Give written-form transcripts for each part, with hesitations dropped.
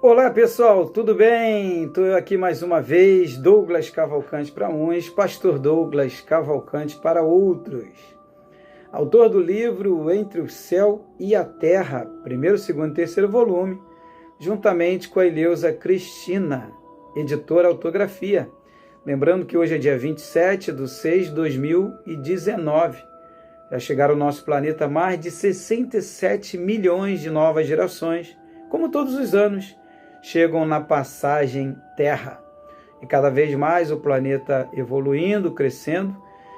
Olá pessoal, tudo bem? Estou aqui mais uma vez, Douglas Cavalcante para uns, Pastor Douglas Cavalcante para outros. Autor do livro Entre o Céu e a Terra, primeiro, segundo e terceiro volume, juntamente com a Ileusa Cristina, editora Autografia. Lembrando que hoje é dia 27/6/2019. Já chegaram ao nosso planeta mais de 67 milhões de novas gerações, como todos os anos, chegam na passagem Terra. E cada vez mais o planeta evoluindo, crescendo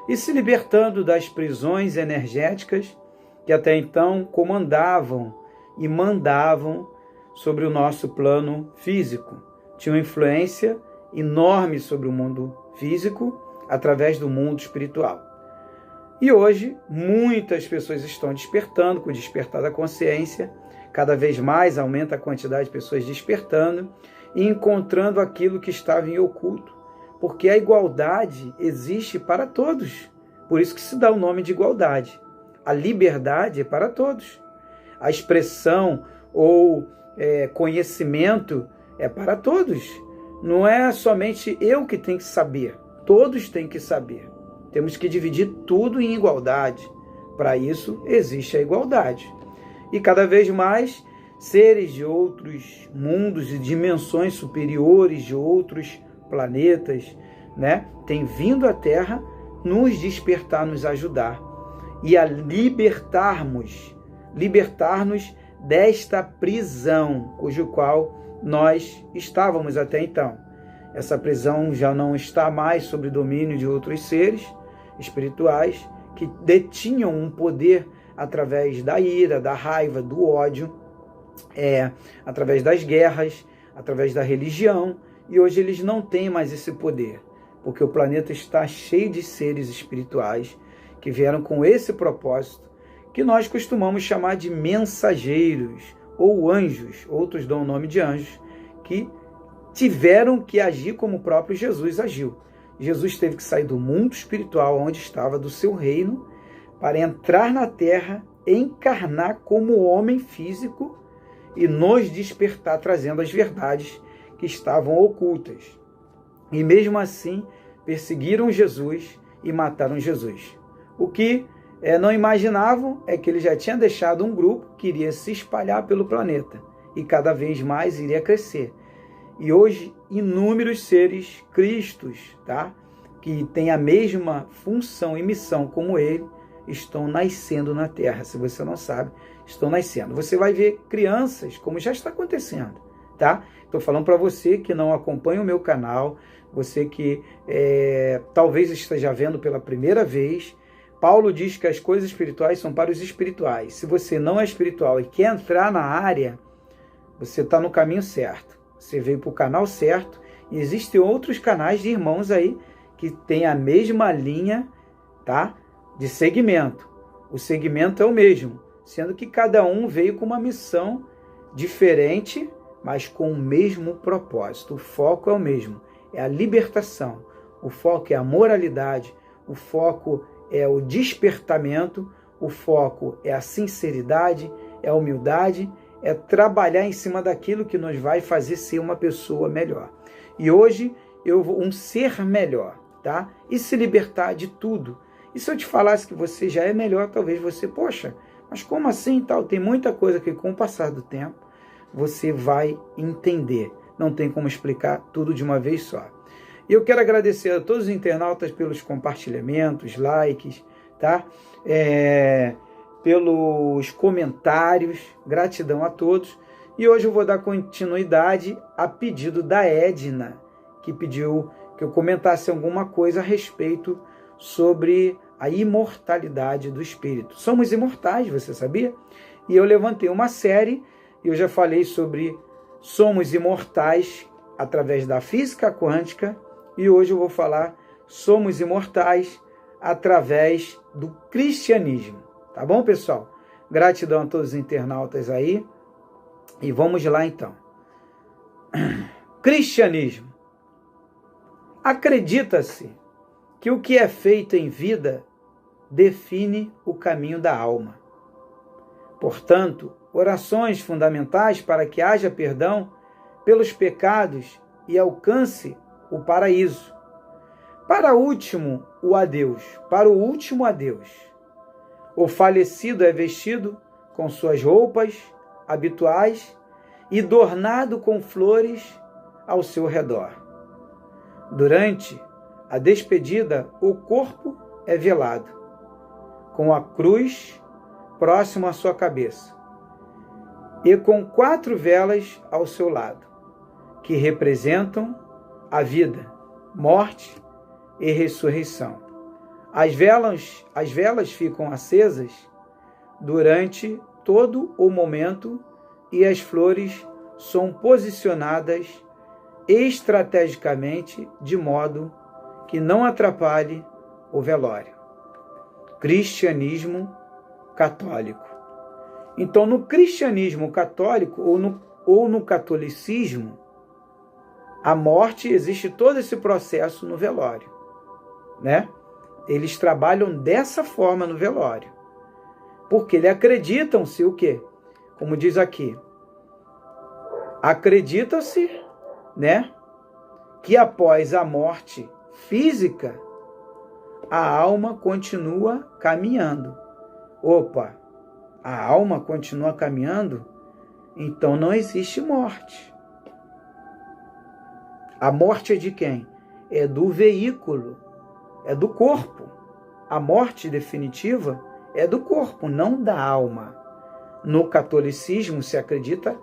e se libertando das prisões energéticas que até então comandavam e mandavam sobre o nosso plano físico. Tinham influência enorme sobre o mundo físico através do mundo espiritual. E hoje muitas pessoas estão despertando, com o despertar da consciência. Cada vez mais aumenta a quantidade de pessoas despertando e encontrando aquilo que estava em oculto. Porque a igualdade existe para todos. Por isso que se dá o nome de igualdade. A liberdade é para todos. A expressão ou conhecimento é para todos. Não é somente eu que tenho que saber. Todos têm que saber. Temos que dividir tudo em igualdade. Para isso existe a igualdade. E cada vez mais, seres de outros mundos e dimensões superiores, de outros planetas, têm vindo à Terra nos despertar, nos ajudar. E a libertar-nos desta prisão, cujo qual nós estávamos até então. Essa prisão já não está mais sob o domínio de outros seres espirituais que detinham um poder através da ira, da raiva, do ódio, através das guerras, através da religião, e hoje eles não têm mais esse poder, porque o planeta está cheio de seres espirituais que vieram com esse propósito, que nós costumamos chamar de mensageiros ou anjos, outros dão o nome de anjos, que tiveram que agir como o próprio Jesus agiu. Jesus teve que sair do mundo espiritual, onde estava, do seu reino, para entrar na Terra, encarnar como homem físico e nos despertar, trazendo as verdades que estavam ocultas. E mesmo assim, perseguiram Jesus e mataram Jesus. O que não imaginavam é que ele já tinha deixado um grupo que iria se espalhar pelo planeta e cada vez mais iria crescer. E hoje, inúmeros seres cristos, que têm a mesma função e missão como ele, estão nascendo na Terra. Se você não sabe, estão nascendo. Você vai ver crianças, como já está acontecendo, Estou falando para você que não acompanha o meu canal, você que talvez esteja vendo pela primeira vez. Paulo diz que as coisas espirituais são para os espirituais. Se você não é espiritual e quer entrar na área, você está no caminho certo. Você veio para o canal certo. E existem outros canais de irmãos aí que têm a mesma linha, de segmento. O segmento é o mesmo, sendo que cada um veio com uma missão diferente, mas com o mesmo propósito. O foco é o mesmo, é a libertação. O foco é a moralidade, o foco é o despertamento, o foco é a sinceridade, é a humildade, é trabalhar em cima daquilo que nos vai fazer ser uma pessoa melhor. E hoje eu vou um ser melhor, E se libertar de tudo. E se eu te falasse que você já é melhor, talvez você, poxa, mas como assim tal? Tem muita coisa que com o passar do tempo você vai entender. Não tem como explicar tudo de uma vez só. E eu quero agradecer a todos os internautas pelos compartilhamentos, likes, pelos comentários. Gratidão a todos. E hoje eu vou dar continuidade a pedido da Edna, que pediu que eu comentasse alguma coisa a respeito sobre a imortalidade do espírito. Somos imortais, você sabia? E eu levantei uma série, e eu já falei sobre somos imortais através da física quântica, e hoje eu vou falar somos imortais através do cristianismo. Tá bom, pessoal? Gratidão a todos os internautas aí. E vamos lá então. Cristianismo. Acredita-se que o que é feito em vida define o caminho da alma. Portanto, orações fundamentais para que haja perdão pelos pecados e alcance o paraíso. Para o último adeus. O falecido é vestido com suas roupas habituais e adornado com flores ao seu redor. Durante a despedida, o corpo é velado, com a cruz próximo à sua cabeça, e com 4 velas ao seu lado, que representam a vida, morte e ressurreição. As velas ficam acesas durante todo o momento e as flores são posicionadas estrategicamente de modo que não atrapalhe o velório. Cristianismo católico. Então, no cristianismo católico ou no catolicismo, a morte, existe todo esse processo no velório, né? Eles trabalham dessa forma no velório, porque eles acreditam-se o quê? Como diz aqui, acredita-se, né, que após a morte física, a alma continua caminhando. Opa, a alma continua caminhando? Então não existe morte. A morte é de quem? É do veículo, é do corpo. A morte definitiva é do corpo, não da alma. No catolicismo se acredita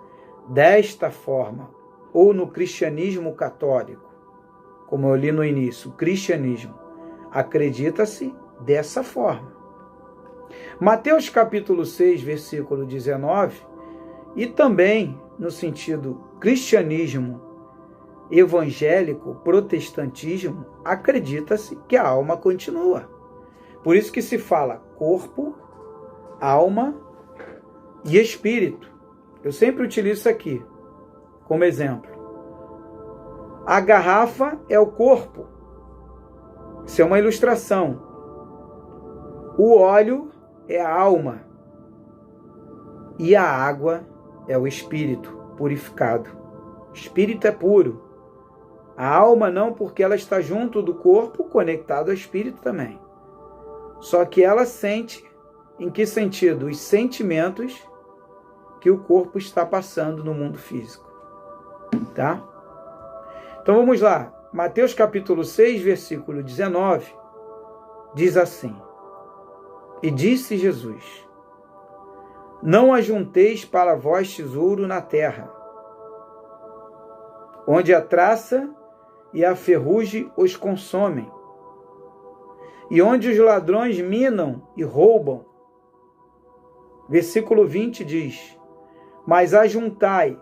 desta forma, ou no cristianismo católico, como eu li no início, o cristianismo, acredita-se dessa forma. Mateus capítulo 6, versículo 19, e também no sentido cristianismo evangélico, protestantismo, acredita-se que a alma continua. Por isso que se fala corpo, alma e espírito. Eu sempre utilizo isso aqui como exemplo. A garrafa é o corpo. Isso é uma ilustração. O óleo é a alma. E a água é o espírito purificado. O espírito é puro. A alma não, porque ela está junto do corpo, conectado ao espírito também. Só que ela sente, em que sentido? Os sentimentos que o corpo está passando no mundo físico. Tá? Então vamos lá. Mateus capítulo 6, versículo 19, diz assim: E disse Jesus: Não ajunteis para vós tesouro na terra, onde a traça e a ferrugem os consomem, e onde os ladrões minam e roubam. Versículo 20 diz: Mas ajuntai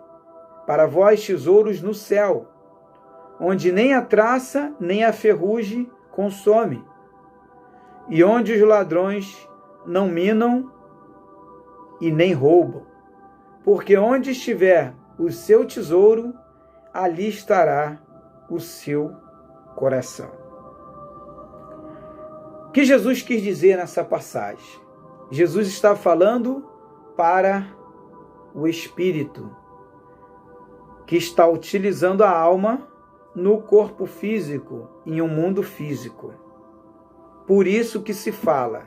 para vós tesouros no céu, onde nem a traça nem a ferrugem consome, e onde os ladrões não minam e nem roubam. Porque onde estiver o seu tesouro, ali estará o seu coração. O que Jesus quis dizer nessa passagem? Jesus está falando para o espírito, que está utilizando a alma no corpo físico, em um mundo físico. Por isso que se fala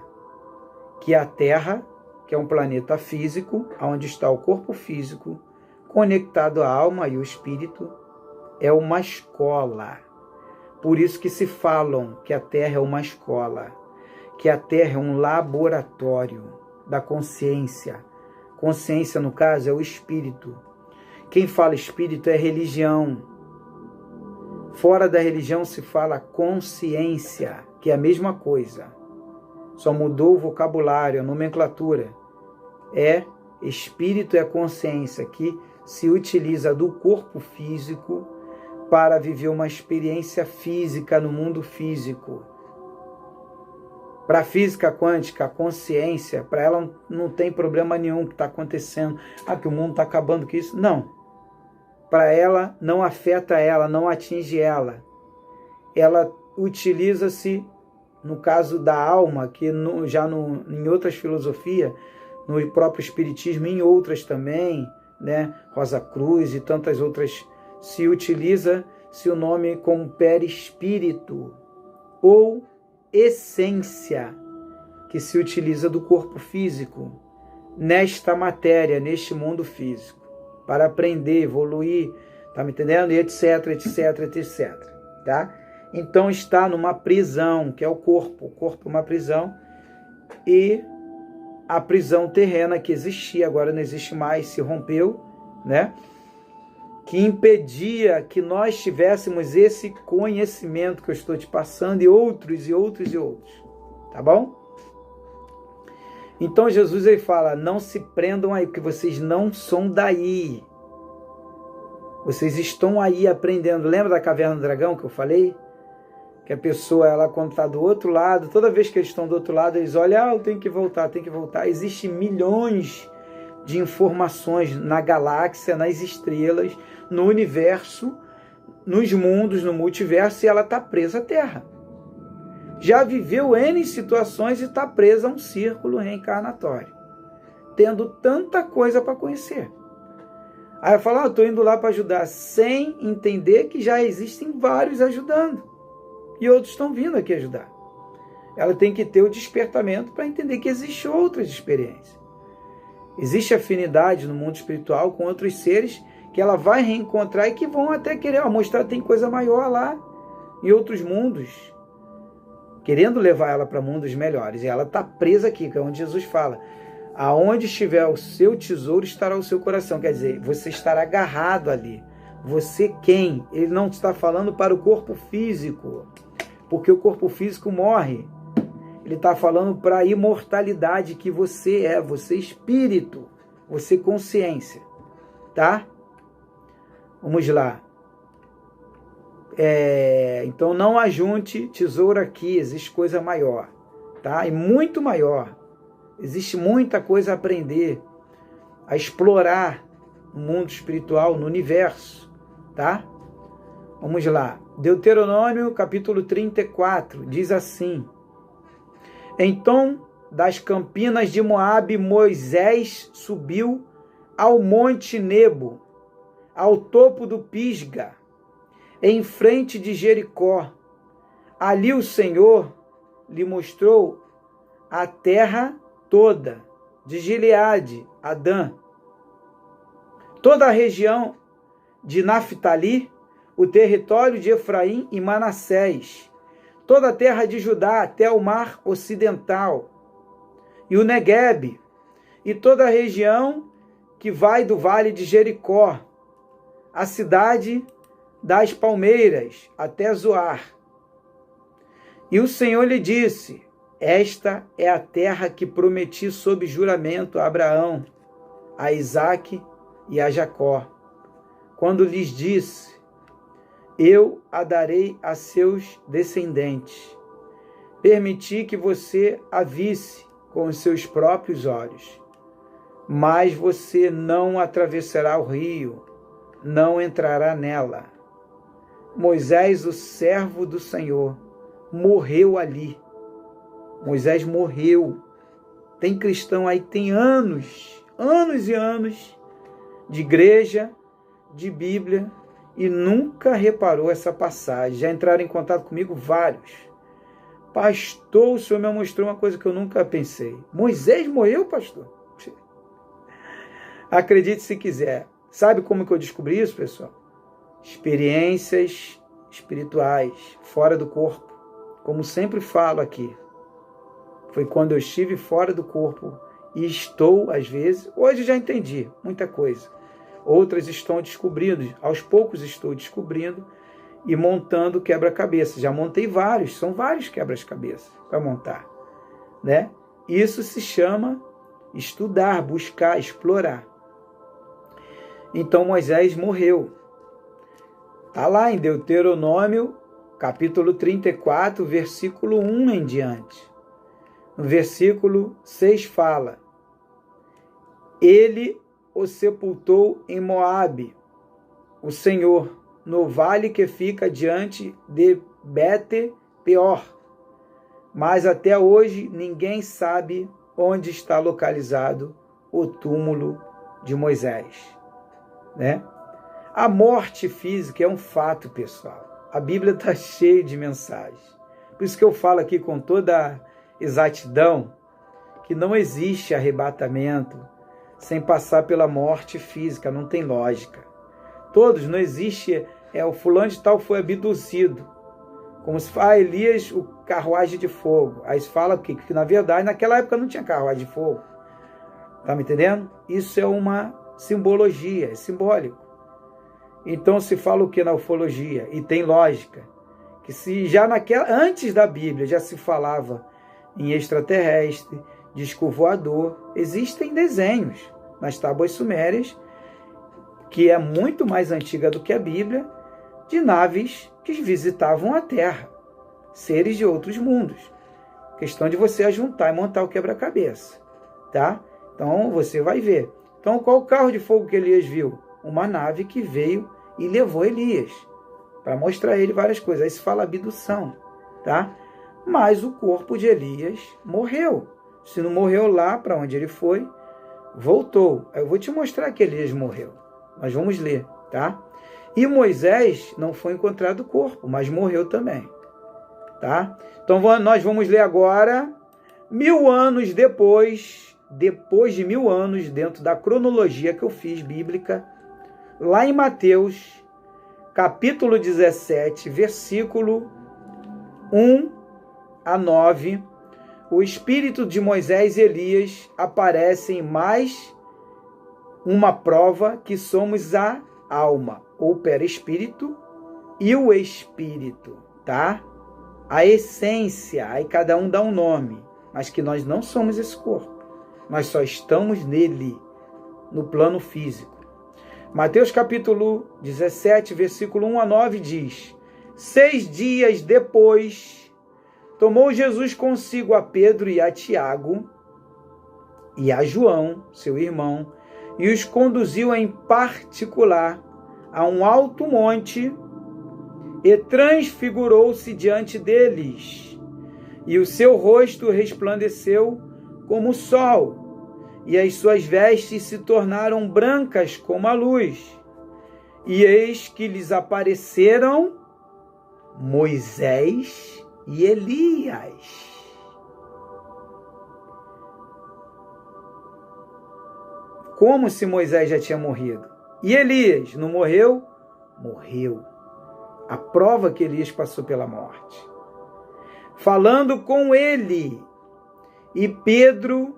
que a Terra, que é um planeta físico, onde está o corpo físico, conectado à alma e o espírito, é uma escola. Por isso que se falam que a Terra é uma escola, que a Terra é um laboratório da consciência. Consciência, no caso, é o espírito. Quem fala espírito é religião. Fora da religião se fala consciência, que é a mesma coisa. Só mudou o vocabulário, a nomenclatura. Espírito é consciência, que se utiliza do corpo físico para viver uma experiência física no mundo físico. Para a física quântica, a consciência, para ela não tem problema nenhum que está acontecendo. Que o mundo está acabando com isso. Não. Para ela, não afeta ela, não atinge ela. Ela utiliza-se, no caso da alma, que em outras filosofias, no próprio espiritismo, em outras também, né? Rosa Cruz e tantas outras se utiliza-se o nome como perispírito ou essência, que se utiliza do corpo físico, nesta matéria, neste mundo físico, para aprender, evoluir, tá me entendendo? E etc, etc, etc, tá? Então está numa prisão, que é o corpo é uma prisão, e a prisão terrena que existia, agora não existe mais, se rompeu, né? Que impedia que nós tivéssemos esse conhecimento que eu estou te passando, e outros, e outros, e outros, tá bom? Então Jesus ele fala, não se prendam aí, porque vocês não são daí. Vocês estão aí aprendendo. Lembra da caverna do dragão que eu falei? Que a pessoa, ela quando está do outro lado, toda vez que eles estão do outro lado, eles olham, eu tenho que voltar, tenho que voltar. Existem milhões de informações na galáxia, nas estrelas, no universo, nos mundos, no multiverso, e ela está presa à Terra. Já viveu N situações e está presa a um círculo reencarnatório, tendo tanta coisa para conhecer. Aí eu falo, eu estou indo lá para ajudar, sem entender que já existem vários ajudando. E outros estão vindo aqui ajudar. Ela tem que ter o despertamento para entender que existem outras experiências. Existe afinidade no mundo espiritual com outros seres que ela vai reencontrar e que vão até querer mostrar que tem coisa maior lá em outros mundos, querendo levar ela para mundos melhores. E ela está presa aqui, que é onde Jesus fala. Aonde estiver o seu tesouro, estará o seu coração. Quer dizer, você estará agarrado ali. Você quem? Ele não está falando para o corpo físico, porque o corpo físico morre. Ele está falando para a imortalidade que você é, você espírito, você consciência, tá? Vamos lá. Então não ajunte tesouro aqui, existe coisa maior, tá? E muito maior. Existe muita coisa a aprender, a explorar no mundo espiritual, no universo, tá? Vamos lá. Deuteronômio, capítulo 34, diz assim: Então, das campinas de Moabe, Moisés subiu ao monte Nebo, ao topo do Pisga, em frente de Jericó. Ali o Senhor lhe mostrou a terra toda, de Gileade a Dan, toda a região de Naftali, o território de Efraim e Manassés, toda a terra de Judá até o mar ocidental, e o Neguebe, e toda a região que vai do vale de Jericó, a cidade das palmeiras até Zoar. E o Senhor lhe disse: Esta é a terra que prometi sob juramento a Abraão, a Isaque e a Jacó, quando lhes disse: Eu a darei a seus descendentes. Permiti que você a visse com os seus próprios olhos, mas você não atravessará o rio, não entrará nela. Moisés, o servo do Senhor, morreu ali. Moisés morreu. Tem cristão aí que tem anos e anos de igreja, de Bíblia, e nunca reparou essa passagem. Já entraram em contato comigo vários. Pastor, o Senhor me mostrou uma coisa que eu nunca pensei. Moisés morreu, pastor? Acredite se quiser. Sabe como que eu descobri isso, pessoal? Experiências espirituais, fora do corpo. Como sempre falo aqui. Foi quando eu estive fora do corpo e estou, às vezes, hoje já entendi muita coisa. Outras estão descobrindo, aos poucos estou descobrindo e montando quebra-cabeça. Já montei vários, são vários quebra-cabeças para montar, né? Isso se chama estudar, buscar, explorar. Então Moisés morreu. Está lá em Deuteronômio, capítulo 34, versículo 1 em diante. No versículo 6 fala: Ele o sepultou em Moabe, o Senhor, no vale que fica diante de Bete-peor. Mas até hoje ninguém sabe onde está localizado o túmulo de Moisés, né? A morte física é um fato, pessoal. A Bíblia está cheia de mensagens. Por isso que eu falo aqui com toda exatidão que não existe arrebatamento sem passar pela morte física, não tem lógica. Todos, não existe, o fulano de tal foi abduzido. Como se fala, Elias, o carruagem de fogo. Aí se fala que na verdade naquela época não tinha carruagem de fogo. Tá me entendendo? Isso é uma simbologia, é simbólico. Então se fala o que na ufologia? E tem lógica. Que se já antes da Bíblia já se falava em extraterrestre, disco voador, existem desenhos nas tábuas sumérias, que é muito mais antiga do que a Bíblia, de naves que visitavam a Terra, seres de outros mundos. Questão de você ajuntar e montar o quebra-cabeça, tá? Então você vai ver. Então qual o carro de fogo que Elias viu? Uma nave que veio e levou Elias, para mostrar a ele várias coisas. Aí se fala abdução, tá? Mas o corpo de Elias morreu. Se não morreu lá para onde ele foi, voltou. Eu vou te mostrar que Elias morreu. Nós vamos ler, tá? E Moisés não foi encontrado o corpo, mas morreu também, tá? Então nós vamos ler agora, 1000 anos depois de 1000 anos, dentro da cronologia que eu fiz bíblica, lá em Mateus, capítulo 17, versículo 1 a 9, o espírito de Moisés e Elias aparecem mais uma prova que somos a alma, ou perispírito, e o espírito, tá? A essência, aí cada um dá um nome, mas que nós não somos esse corpo, nós só estamos nele, no plano físico. Mateus capítulo 17, versículo 1 a 9 diz: 6 dias depois, tomou Jesus consigo a Pedro e a Tiago e a João, seu irmão, e os conduziu em particular a um alto monte e transfigurou-se diante deles. E o seu rosto resplandeceu como o sol, e as suas vestes se tornaram brancas como a luz. E eis que lhes apareceram Moisés e Elias. Como se Moisés já tinha morrido. E Elias não morreu? Morreu. A prova que Elias passou pela morte. Falando com ele. E Pedro,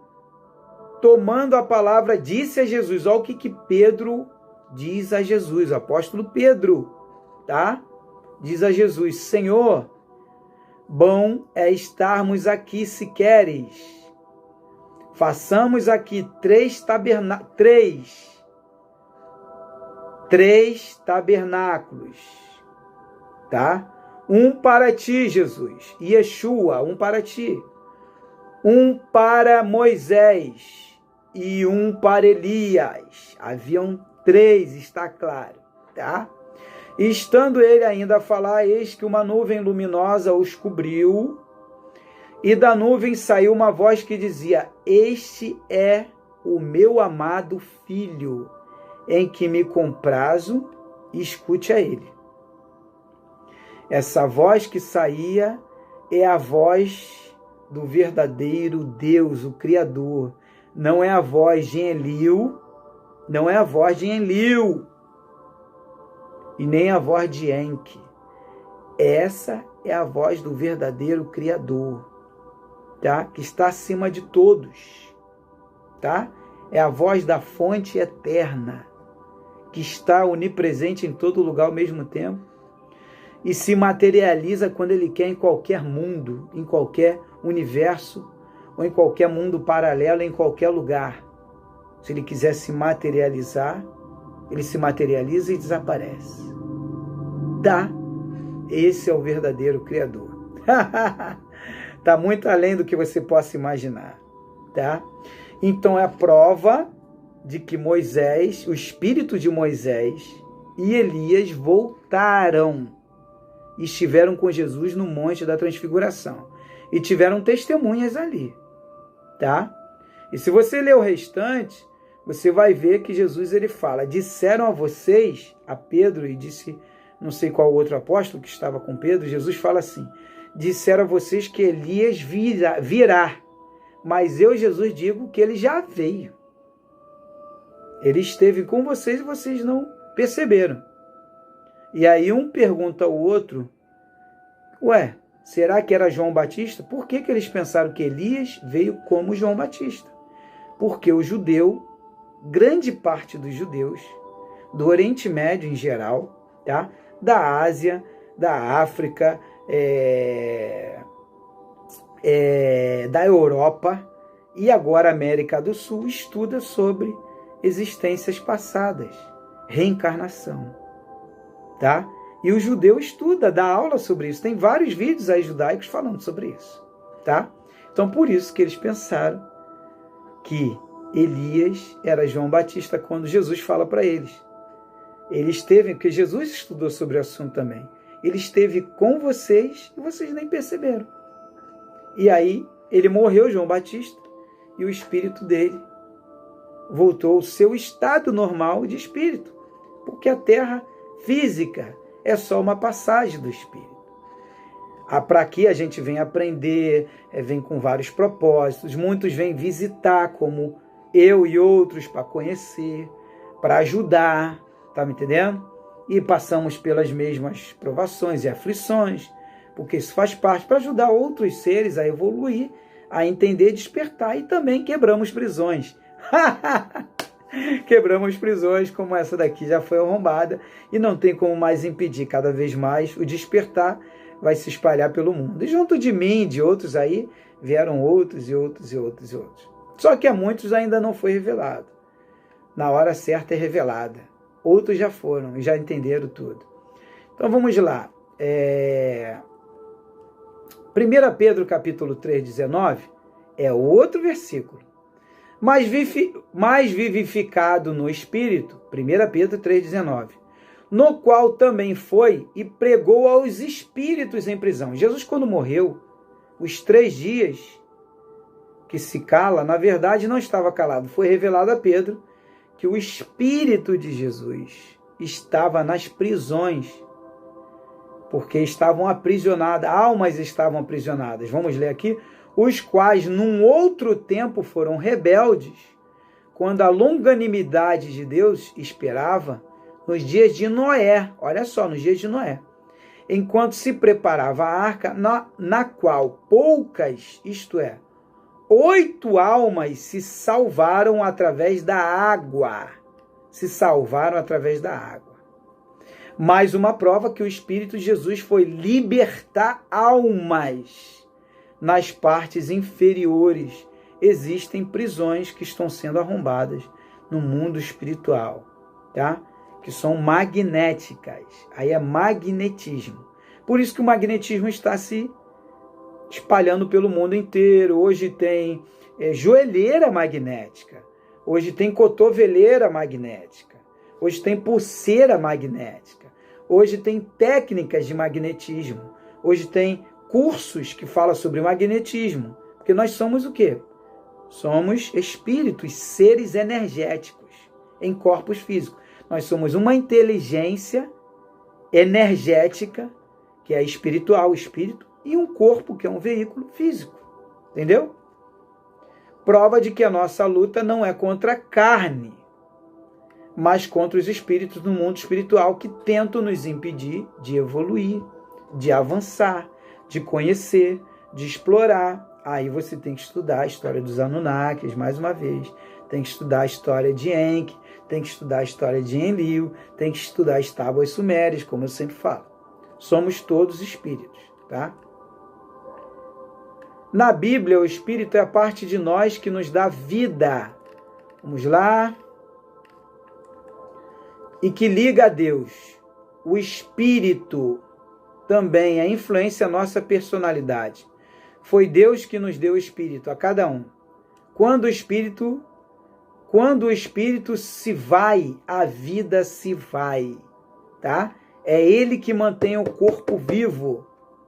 tomando a palavra, disse a Jesus. Olha o que Pedro diz a Jesus. O apóstolo Pedro, tá? Diz a Jesus: Senhor, bom é estarmos aqui se queres. Façamos aqui 3 tabernáculos, tá? Um para ti, Jesus, Yeshua, um para ti. Um para Moisés e um para Elias. Haviam 3, está claro, tá? E estando ele ainda a falar, eis que uma nuvem luminosa os cobriu, e da nuvem saiu uma voz que dizia: Este é o meu amado filho, em que me comprazo, escute a ele. Essa voz que saía é a voz do verdadeiro Deus, o Criador. Não é a voz de Enlil, não é a voz de Enlil, e nem a voz de Enki. Essa é a voz do verdadeiro Criador, tá? Que está acima de todos, tá? É a voz da fonte eterna, que está onipresente em todo lugar ao mesmo tempo e se materializa quando ele quer em qualquer mundo, em qualquer universo, ou em qualquer mundo paralelo, em qualquer lugar. Se ele quiser se materializar, ele se materializa e desaparece. Tá? Esse é o verdadeiro Criador. Está muito além do que você possa imaginar, tá? Então é a prova de que Moisés, o espírito de Moisés e Elias voltaram e estiveram com Jesus no Monte da Transfiguração e tiveram testemunhas ali, tá? E se você ler o restante, você vai ver que Jesus ele fala, disseram a vocês, a Pedro, e disse, não sei qual outro apóstolo que estava com Pedro, Jesus fala assim, disseram a vocês que Elias virá, mas eu, Jesus, digo que ele já veio. Ele esteve com vocês e vocês não perceberam. E aí um pergunta ao outro, ué, será que era João Batista? Por que eles pensaram que Elias veio como João Batista? Porque o judeu, grande parte dos judeus, do Oriente Médio em geral, tá? Da Ásia, da África, da Europa e agora América do Sul, estuda sobre existências passadas, reencarnação, tá? E o judeu estuda, dá aula sobre isso. Tem vários vídeos aí judaicos falando sobre isso, tá? Então, por isso que eles pensaram que Elias era João Batista quando Jesus fala para eles. Ele esteve, porque Jesus estudou sobre o assunto também. Ele esteve com vocês e vocês nem perceberam. E aí, ele morreu, João Batista, e o espírito dele voltou ao seu estado normal de espírito, porque a terra física é só uma passagem do espírito. Para aqui a gente vem aprender, vem com vários propósitos, muitos vêm visitar, como eu e outros, para conhecer, para ajudar, tá me entendendo? E passamos pelas mesmas provações e aflições, porque isso faz parte para ajudar outros seres a evoluir, a entender, despertar, e também quebramos prisões. Quebramos prisões, como essa daqui já foi arrombada e não tem como mais impedir. Cada vez mais o despertar vai se espalhar pelo mundo. E junto de mim e de outros aí, vieram outros e outros e outros e outros. Só que a muitos ainda não foi revelado. Na hora certa é revelada. Outros já foram e já entenderam tudo. Então vamos lá. 1 Pedro capítulo 3, 19 é outro versículo. Mas vivificado no Espírito, 1 Pedro 3,19, no qual também foi e pregou aos espíritos em prisão. Jesus, quando morreu, os 3 dias que se cala, na verdade não estava calado. Foi revelado a Pedro que o Espírito de Jesus estava nas prisões, porque estavam aprisionadas, almas estavam aprisionadas. Vamos ler aqui. Os quais num outro tempo foram rebeldes, quando a longanimidade de Deus esperava nos dias de Noé, olha só, nos dias de Noé, enquanto se preparava a arca, na qual poucas, isto é, 8 almas se salvaram através da água, Mais uma prova que o Espírito de Jesus foi libertar almas. Nas partes inferiores existem prisões que estão sendo arrombadas no mundo espiritual, tá? Que são magnéticas. Aí é magnetismo. Por isso que o magnetismo está se espalhando pelo mundo inteiro. Hoje tem joelheira magnética. Hoje tem cotoveleira magnética. Hoje tem pulseira magnética. Hoje tem técnicas de magnetismo. Hoje tem cursos que falam sobre magnetismo, porque nós somos o quê? Somos espíritos, seres energéticos em corpos físicos. Nós somos uma inteligência energética, que é espiritual, espírito, e um corpo, que é um veículo físico. Entendeu? Prova de que a nossa luta não é contra a carne, mas contra os espíritos do mundo espiritual que tentam nos impedir de evoluir, de avançar, de conhecer, de explorar. Aí você tem que estudar a história dos Anunnakis, mais uma vez. Tem que estudar a história de Enki, tem que estudar a história de Enlil, tem que estudar as tábuas sumérias, como eu sempre falo. Somos todos espíritos, tá? Na Bíblia, o espírito é a parte de nós que nos dá vida. Vamos lá. E que liga a Deus. O espírito também, a influência a nossa personalidade. Foi Deus que nos deu o espírito, a cada um. Quando o espírito se vai, a vida se vai, tá? É ele que mantém o corpo vivo,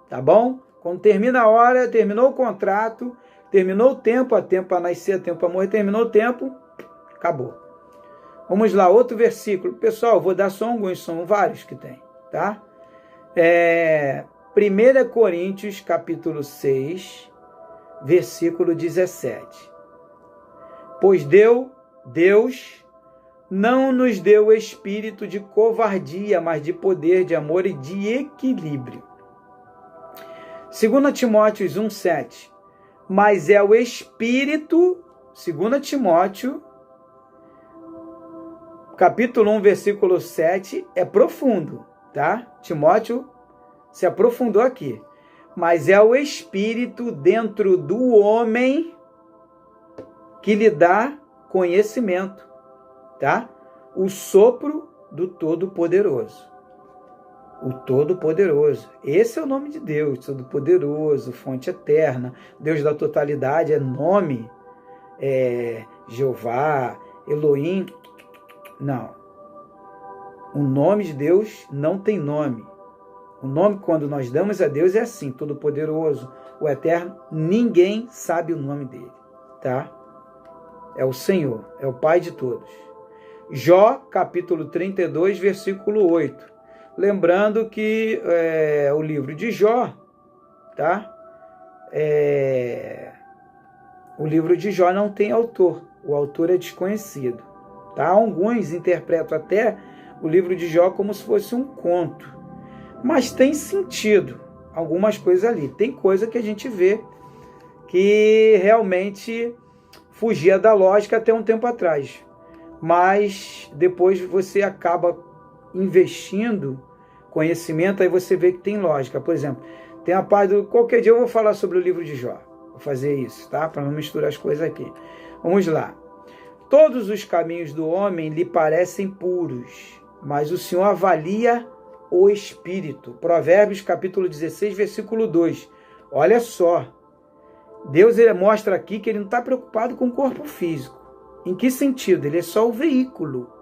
tá bom? Quando termina a hora, terminou o contrato, terminou o tempo, há tempo para nascer, há tempo para morrer, terminou o tempo, acabou. Vamos lá, outro versículo. Pessoal, vou dar só alguns, são vários que tem, tá? 1 Coríntios, capítulo 6, versículo 17. Pois Deus não nos deu espírito de covardia, mas de poder, de amor e de equilíbrio. 2 Timóteo 1,7. Mas é o Espírito, 2 Timóteo, capítulo 1, versículo 7, é profundo, tá? Timóteo se aprofundou aqui. Mas é o Espírito dentro do homem que lhe dá conhecimento, tá? O sopro do Todo-Poderoso. O Todo-Poderoso. Esse é o nome de Deus, Todo-Poderoso, fonte eterna, Deus da totalidade, é nome, Jeová, Elohim. Não. O nome de Deus não tem nome. O nome, quando nós damos a Deus, é assim, Todo-Poderoso, o Eterno. Ninguém sabe o nome dele, tá? É o Senhor, é o Pai de todos. Jó, capítulo 32, versículo 8. Lembrando que o livro de Jó, tá? O livro de Jó não tem autor. O autor é desconhecido, tá? Alguns interpretam até o livro de Jó como se fosse um conto. Mas tem sentido algumas coisas ali. Tem coisa que a gente vê que realmente fugia da lógica até um tempo atrás. Mas depois você acaba investindo conhecimento, aí você vê que tem lógica. Por exemplo, tem a parte do... Qualquer dia eu vou falar sobre o livro de Jó. Vou fazer isso, tá? Para não misturar as coisas aqui. Vamos lá. Todos os caminhos do homem lhe parecem puros, mas o Senhor avalia o espírito. Provérbios capítulo 16, versículo 2. Olha só. Deus mostra aqui que ele não está preocupado com o corpo físico. Em que sentido? Ele é só o veículo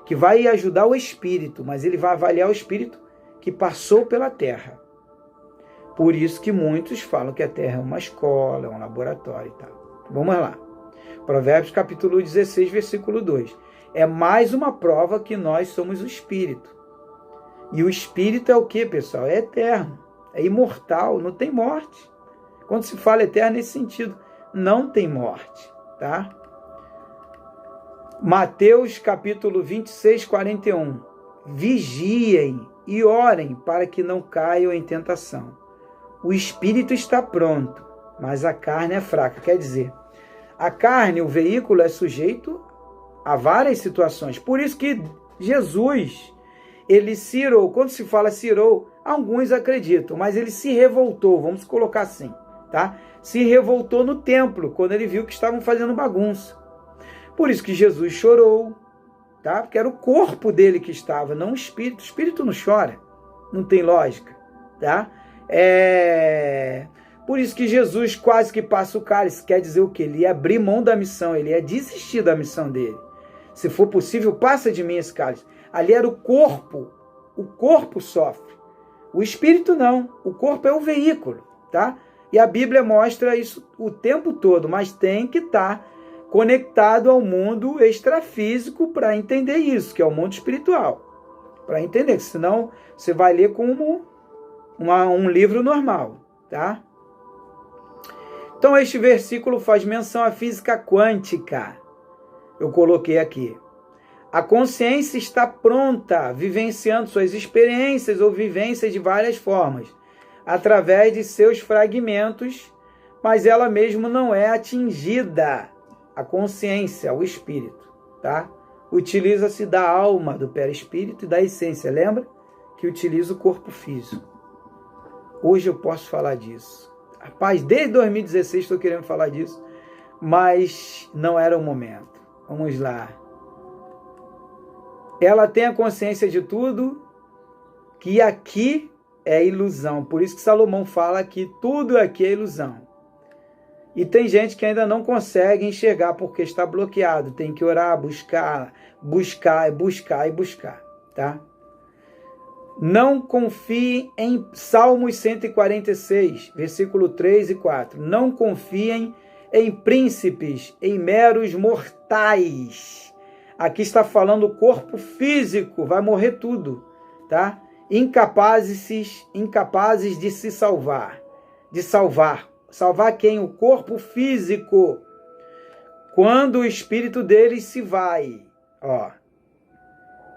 que vai ajudar o espírito, mas ele vai avaliar o espírito que passou pela terra. Por isso que muitos falam que a terra é uma escola, é um laboratório e tal. Vamos lá. Provérbios capítulo 16, versículo 2. É mais uma prova que nós somos o espírito. E o espírito é o que, pessoal? É eterno, é imortal, não tem morte. Quando se fala eterno nesse sentido, não tem morte, tá? Mateus capítulo 26, 41. Vigiem e orem para que não caiam em tentação. O espírito está pronto, mas a carne é fraca. Quer dizer, a carne, o veículo, é sujeito a várias situações. Por isso que Jesus, ele se irou. Quando se fala se irou, alguns acreditam, mas ele se revoltou, vamos colocar assim, tá? Se revoltou no templo, quando ele viu que estavam fazendo bagunça. Por isso que Jesus chorou, tá? Porque era o corpo dele que estava, não o espírito. O espírito não chora, não tem lógica, tá? Por isso que Jesus quase que passa o cálice. Quer dizer o quê? Ele ia abrir mão da missão, ele ia desistir da missão dele. Se for possível, passa de mim esse cálice. Ali era o corpo sofre. O espírito não, o corpo é o veículo, tá? E a Bíblia mostra isso o tempo todo, mas tem que estar conectado ao mundo extrafísico para entender isso, que é o mundo espiritual. Para entender, senão você vai ler como um livro normal, tá? Então este versículo faz menção à física quântica. Eu coloquei aqui. A consciência está pronta, vivenciando suas experiências ou vivências de várias formas, através de seus fragmentos, mas ela mesma não é atingida. A consciência, o espírito, tá? Utiliza-se da alma, do perispírito e da essência. Lembra que utiliza o corpo físico. Hoje eu posso falar disso. Rapaz, desde 2016 estou querendo falar disso, mas não era o momento. Vamos lá. Ela tem a consciência de tudo, que aqui é ilusão. Por isso que Salomão fala que tudo aqui é ilusão. E tem gente que ainda não consegue enxergar porque está bloqueado. Tem que orar, buscar, tá? Não confiem em Salmos 146, versículo 3 e 4. Não confiem em príncipes, em meros mortais. Aqui está falando o corpo físico, vai morrer tudo, tá? Incapazes de se salvar. De salvar. Salvar quem? O corpo físico. Quando o espírito deles se vai, ó.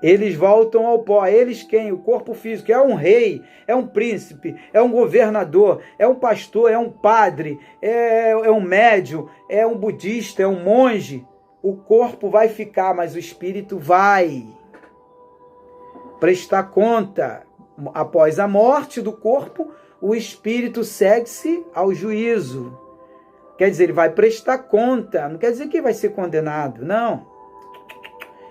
Eles voltam ao pó. Eles quem? O corpo físico. É um rei, é um príncipe, é um governador, é um pastor, é um padre, é um médium, é um budista, é um monge. O corpo vai ficar, mas o espírito vai prestar conta. Após a morte do corpo, o espírito segue-se ao juízo. Quer dizer, ele vai prestar conta. Não quer dizer que ele vai ser condenado, não.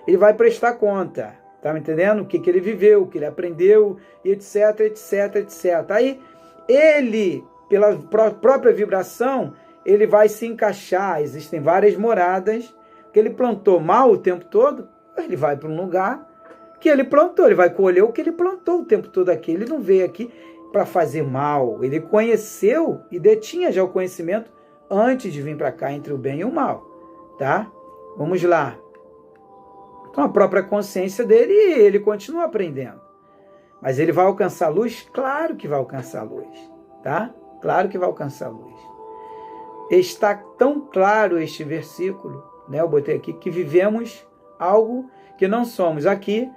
Ele vai prestar conta. Tá me entendendo? O que ele viveu, o que ele aprendeu, etc, etc, etc. Aí, ele, pela própria vibração, ele vai se encaixar. Existem várias moradas que ele plantou mal o tempo todo. Ele vai para um lugar que ele plantou. Ele vai colher o que ele plantou o tempo todo aqui. Ele não veio aqui para fazer mal. Ele conheceu e detinha já o conhecimento antes de vir para cá entre o bem e o mal. Tá? Vamos lá. Com a própria consciência dele, ele continua aprendendo. Mas ele vai alcançar luz? Claro que vai alcançar luz. Tá? Claro que vai alcançar luz. Está tão claro este versículo, né? Eu botei aqui, que vivemos algo que não somos. Aqui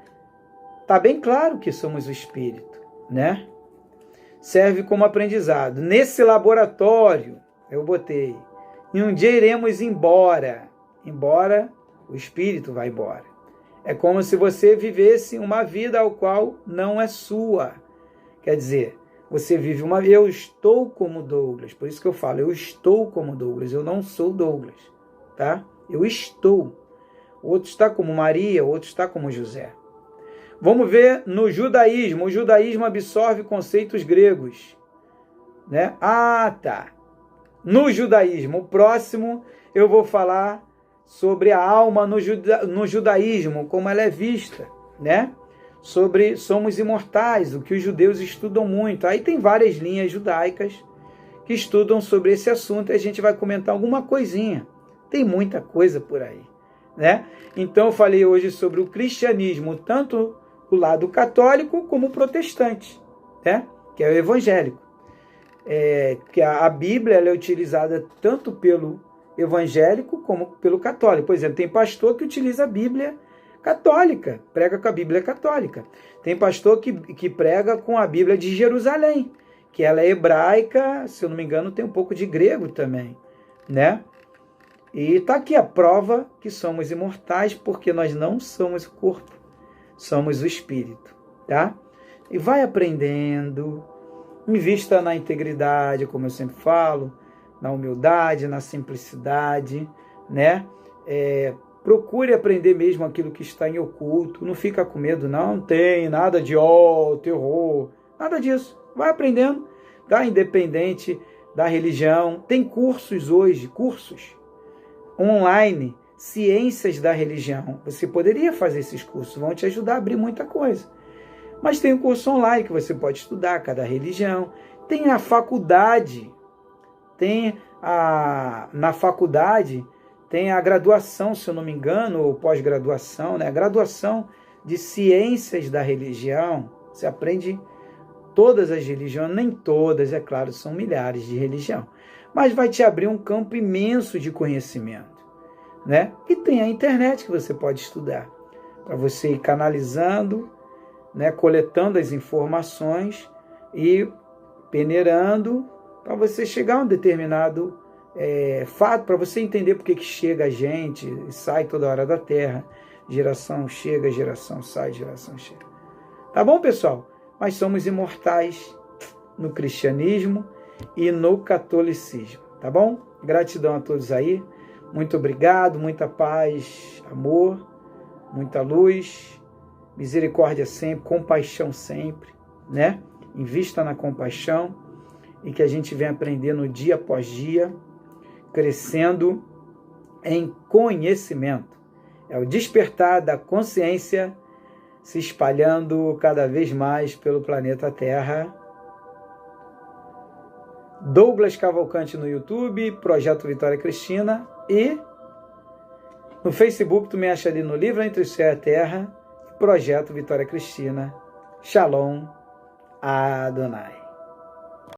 está bem claro que somos o espírito, né? Serve como aprendizado. Nesse laboratório, eu botei, e um dia iremos embora. Embora, o espírito vai embora. É como se você vivesse uma vida ao qual não é sua. Quer dizer, você vive uma vida. Eu estou como Douglas. Por isso que eu falo, eu estou como Douglas. Eu não sou Douglas. Tá? Eu estou. Outro está como Maria, outro está como José. Vamos ver no judaísmo. O judaísmo absorve conceitos gregos. Né? Ah, tá. No judaísmo. O próximo eu vou falar sobre a alma no judaísmo, como ela é vista, né? Sobre somos imortais, o que os judeus estudam muito. Aí tem várias linhas judaicas que estudam sobre esse assunto e a gente vai comentar alguma coisinha. Tem muita coisa por aí, né? Então eu falei hoje sobre o cristianismo, tanto o lado católico como o protestante, né? Que é o evangélico. Que a Bíblia ela é utilizada tanto pelo evangélico como pelo católico. Por exemplo, tem pastor que utiliza a Bíblia católica, prega com a Bíblia católica. Tem pastor que prega com a Bíblia de Jerusalém, que ela é hebraica, se eu não me engano, tem um pouco de grego também, né? E está aqui a prova que somos imortais, porque nós não somos o corpo, somos o espírito, tá? E vai aprendendo, invista na integridade, como eu sempre falo, na humildade, na simplicidade, né? Procure aprender mesmo aquilo que está em oculto, não fica com medo, não tem nada de terror, nada disso. Vai aprendendo, tá? Independente da religião. Tem cursos hoje, cursos online, ciências da religião. Você poderia fazer esses cursos, vão te ajudar a abrir muita coisa. Mas tem um curso online que você pode estudar cada religião. Tem a faculdade. Na faculdade tem a graduação, se eu não me engano, ou pós-graduação, né? A graduação de ciências da religião. Você aprende todas as religiões, nem todas, é claro, são milhares de religiões, mas vai te abrir um campo imenso de conhecimento, né? E tem a internet que você pode estudar, para você ir canalizando, né? Coletando as informações e peneirando, para você chegar a um determinado fato, para você entender por que chega a gente e sai toda hora da Terra. Geração chega, geração sai, geração chega. Tá bom, pessoal? Mas somos imortais no cristianismo e no catolicismo. Tá bom? Gratidão a todos aí. Muito obrigado, muita paz, amor, muita luz, misericórdia sempre, compaixão sempre, né? Invista na compaixão e que a gente venha aprendendo dia após dia, crescendo em conhecimento. É o despertar da consciência se espalhando cada vez mais pelo planeta Terra. Douglas Cavalcante no YouTube, Projeto Vitória Cristina, e No Facebook tu me acha ali no Livro Entre o Céu e a Terra, Projeto Vitória Cristina. Shalom Adonai.